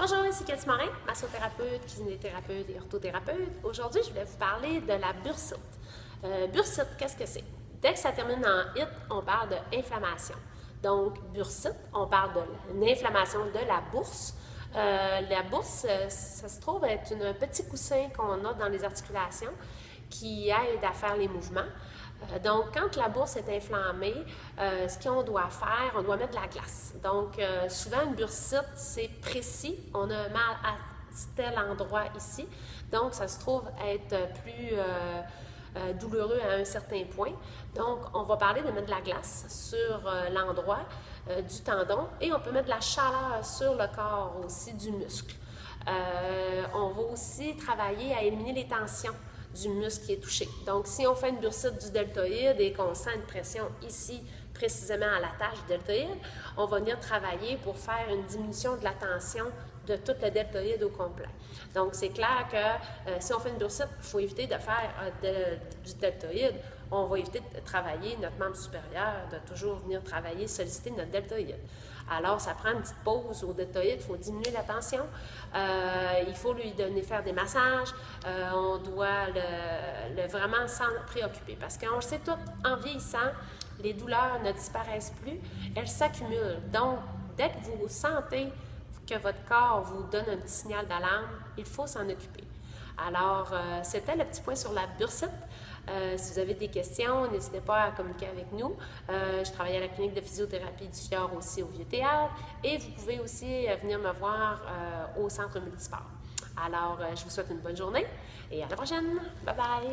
Bonjour, ici Cathy Morin, massothérapeute, kinésithérapeute et orthothérapeute. Aujourd'hui, je voulais vous parler de la bursite. Bursite, qu'est-ce que c'est? Dès que ça termine en "-ite", on parle d'inflammation. Donc, bursite, on parle d'une inflammation de la bourse. La bourse, ça se trouve être un petit coussin qu'on a dans les articulations qui aide à faire les mouvements. Donc, quand la bourse est inflammée, ce qu'on doit faire, on doit mettre de la glace. Donc, souvent, une bursite, c'est précis. On a mal à tel endroit ici. Donc, ça se trouve être plus douloureux à un certain point. Donc, on va parler de mettre de la glace sur l'endroit du tendon et on peut mettre de la chaleur sur le corps aussi du muscle. On va aussi travailler à éliminer les tensions du muscle qui est touché. Donc, si on fait une bursite du deltoïde et qu'on sent une pression ici, précisément à l'attache du deltoïde, on va venir travailler pour faire une diminution de la tension de tout le deltoïde au complet. Donc, c'est clair que si on fait une bursite, il faut éviter de faire du deltoïde. On va éviter de travailler notre membre supérieur, de toujours venir travailler, solliciter notre deltoïde. Alors, ça prend une petite pause au deltoïde, il faut diminuer la tension, il faut lui donner faire des massages, on doit vraiment s'en préoccuper parce qu'on le sait tout, en vieillissant, les douleurs ne disparaissent plus, elles s'accumulent. Donc, dès que vous sentez que votre corps vous donne un petit signal d'alarme, il faut s'en occuper. Alors, c'était le petit point sur la bursite. Si vous avez des questions, n'hésitez pas à communiquer avec nous. Je travaille à la clinique de physiothérapie du Fjord aussi au Vieux-Théâtre et vous pouvez aussi venir me voir au centre multisport. Alors, je vous souhaite une bonne journée et à la prochaine. Bye bye!